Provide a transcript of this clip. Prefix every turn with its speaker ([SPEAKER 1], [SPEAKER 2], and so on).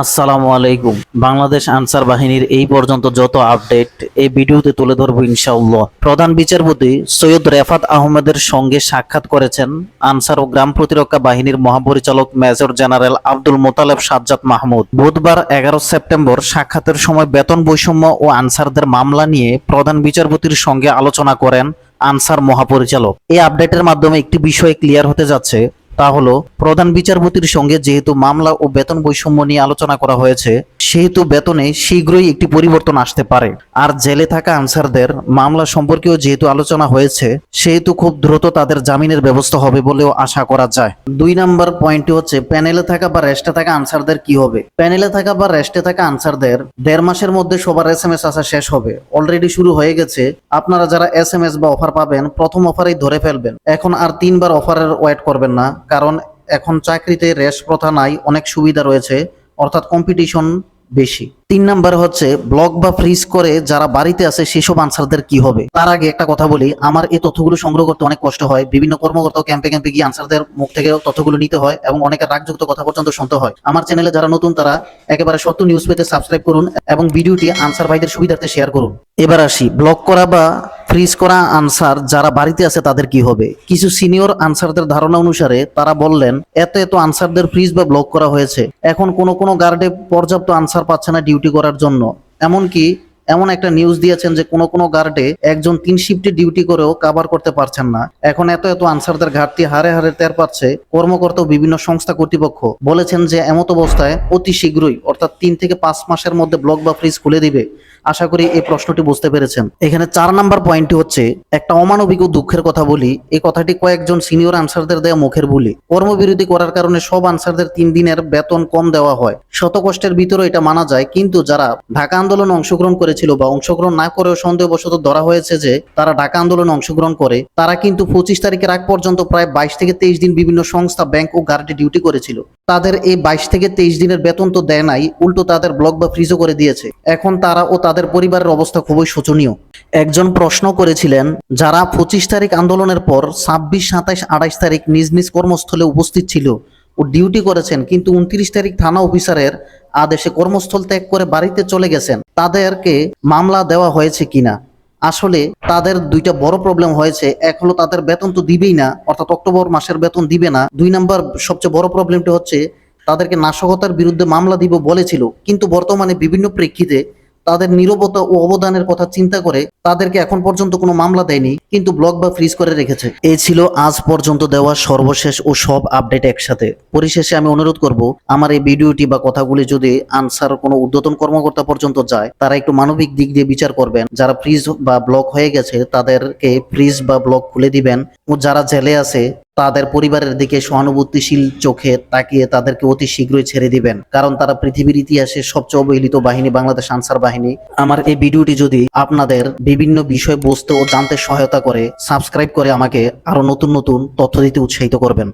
[SPEAKER 1] আসসালামু আলাইকুম। বাংলাদেশ আনসার বাহিনীর এই পর্যন্ত যত আপডেট এই ভিডিওতে তুলে ধরবো ইনশাআল্লাহ। প্রধান বিচারপতি সৈয়দ রেফাত আহমেদের সঙ্গে সাক্ষাৎ করেছেন আনসার ও গ্রাম প্রতিরক্ষা বাহিনীর মহাপরিচালক মেজর জেনারেল আব্দুল মোতালেব সাজ্জাদ মাহমুদ। বুধবার 11 সেপ্টেম্বর সাক্ষাতের সময় বেতন বৈষম্য ও আনসারদের মামলা নিয়ে প্রধান বিচারপতির সঙ্গে আলোচনা করেন আনসার মহাপরিচালক। এই আপডেটের মাধ্যমে একটি বিষয় ক্লিয়ার হতে যাচ্ছে, তা হলো প্রধান বিচারপতির সঙ্গে যেহেতু মামলা ও বেতন বৈষম্য নিয়ে আলোচনা করা হয়েছে, সেহেতু বেতনে শীঘ্রই একটি পরিবর্তন আসতে পারে। আর জেলে থাকা আনসারদের মামলা সম্পর্কেও যেহেতু আলোচনা হয়েছে, সেহেতু খুব দ্রুত তাদের জামিনের ব্যবস্থা হবে বলেও আশা করা যায়। 2 নম্বর পয়েন্টটি হচ্ছে প্যানেলে থাকা বা রেস্টে থাকা আনসারদের কি হবে। প্যানেলে থাকা বা রেস্টে থাকা আনসারদের 1.5 মাসের মধ্যে সবার SMS আসা শেষ হবে। অলরেডি শুরু হয়ে গেছে। আপনারা যারা SMS বা অফার পাবেন, প্রথম অফারেই ধরে ফেলবেন। এখন আর 3 বার অফারের ওয়েট করবেন না, কারণ এখন চাকরিতে রেশ প্রথা নাই, অনেক সুবিধা রয়েছে, অর্থাৎ কম্পিটিশন বেশি। 3 নাম্বার হচ্ছে ব্লক বা ফ্রিজ করে যারা বাড়িতে আছে সেসব আনসারদের কি হবে। তার আগে একটা কথা বলি, আমার এই তথ্যগুলো সংগ্রহ করতে অনেক কষ্ট হয়। বিভিন্ন কর্মকর্তা ক্যাম্পে ক্যাম্পে গিয়ে আনসারদের মুখ থেকে তথ্যগুলো নিতে হয় এবং অনেকের রাগযুক্ত কথা পর্যন্ত শুনতে হয়। আমার চ্যানেলে যারা নতুন তারা একেবারে সত্য নিউজ পেতে সাবস্ক্রাইব করুন এবং ভিডিওটি আনসার ভাইদের সুবিধার্থে শেয়ার করুন। এবার আসি, ব্লক করা বা ফ্রিজ করা আনসার যারা বাড়িতে আছে তাদের কি হবে। কিছু সিনিয়র আনসারদের ধারণা অনুসারে তারা বললেন, এত আনসারদের ফ্রিজ বা ব্লক করা হয়েছে। এখন কোনো গার্ডে পর্যাপ্ত আনসার পাচ্ছে না ডিউটি করার জন্য। এমনকি এমন একটা নিউজ দিয়েছেন যে কোনো গার্ডে একজন 3 শিফটে ডিউটি করেও কভার করতে পারছেন না। এখন এত আনসারদের ঘাটতি হারে হারে টের পাচ্ছে কর্মকর্তা ও বিভিন্ন সংস্থা কর্তৃপক্ষ। বলেছেন যে এমত অবস্থায় অতি শীঘ্রই অর্থাৎ 3 থেকে 5 মাসের মধ্যে ব্লক বা ফ্রিজ খুলে দিবে। আশা করি এই প্রশ্নটি বুঝতে পেরেছেন। এখানে 4 নাম্বার পয়েন্টটি হচ্ছে একটা অমানবিক ও দুঃখের কথা বলি। এই কথাটি কয়েকজন সিনিয়র আনসারদের দেয়া মুখের বুলি। কর্মবিরতি করার কারণে সব আনসারদের 3 দিনের বেতন কম দেওয়া হয়। শত কষ্টের ভিতরে এটা মানা যায়, কিন্তু যারা ঢাকা আন্দোলনে অংশগ্রহণ করেছিল বা অংশগ্রহণ না করেও সন্দেহবশত ধরা হয়েছে যে তারা ঢাকা আন্দোলনে অংশগ্রহণ করে, তারা কিন্তু 25 তারিখের আগ পর্যন্ত প্রায় 22 থেকে 23 দিন বিভিন্ন সংস্থা, ব্যাংক ও গার্ডে ডিউটি করেছিল। তাদের এই 22 থেকে 23 দিনের বেতন তো দেয় নাই, উল্টো তাদের ব্লক বা ফ্রিজও করে দিয়েছে। এখন তারা ও তাদের পরিবারের অবস্থা খুবই শোচনীয়। একজন প্রশ্ন করেছিলেন, যারা 25 তারিখ আন্দোলনের পর 26, 27, 28 তারিখ নিজ নিজ কর্মস্থলে উপস্থিত ছিল ও ডিউটি করেছেন, কিন্তু 29 তারিখ থানা অফিসারের আদেশে কর্মস্থল ত্যাগ করে বাড়িতে চলে গেছেন, তাদেরকে মামলা দেওয়া হয়েছে কিনা। আসলে তাদের 2টা বড় প্রবলেম হয়েছে। এক হলো তাদের বেতন তো দিবেই না, অর্থাৎ অক্টোবর মাসের বেতন দিবে না। 2 নাম্বার সবচেয়ে বড় প্রবলেমটা হচ্ছে তাদেরকে নাশকতার বিরুদ্ধে মামলা দিব বলেছিল, কিন্তু বর্তমানে বিভিন্ন প্রেক্ষিতে তাদের নীরবতা ও অবদানের কথা চিন্তা করে তাদেরকে এখন পর্যন্ত কোনো মামলা দেয়নি, কিন্তু ব্লক বা ফ্রিজ করে রেখেছে। এই ছিল আজ পর্যন্ত দেওয়া সর্বশেষ ও সব আপডেট একসাথে। পরিশেষে আমি অনুরোধ করব, আমার এই ভিডিওটি বা কথাগুলি যদি আনসার কোনো ঊর্ধ্বতন কর্মকর্তা পর্যন্ত যায়, তারা একটু মানবিক দিক দিয়ে বিচার করবেন। যারা ফ্রিজ বা ব্লক হয়ে গেছে তাদেরকে ফ্রিজ বা ব্লক খুলে দিবেন ও যারা জেলে আছে তাদের পরিবারের দিকে সহানুভূতিশীল চোখে তাকিয়ে তাদেরকে অতি শীঘ্রই ছেড়ে দিবেন, কারণ তারা পৃথিবীর ইতিহাসে সবচেয়ে অবহেলিত বাহিনী বাংলাদেশ আনসার বাহিনী। আমার এই ভিডিওটি যদি আপনাদের বিভিন্ন বিষয় বুঝতে ও জানতে সহায়তা করে, সাবস্ক্রাইব করে আমাকে আরো নতুন তথ্য দিতে উৎসাহিত করবেন।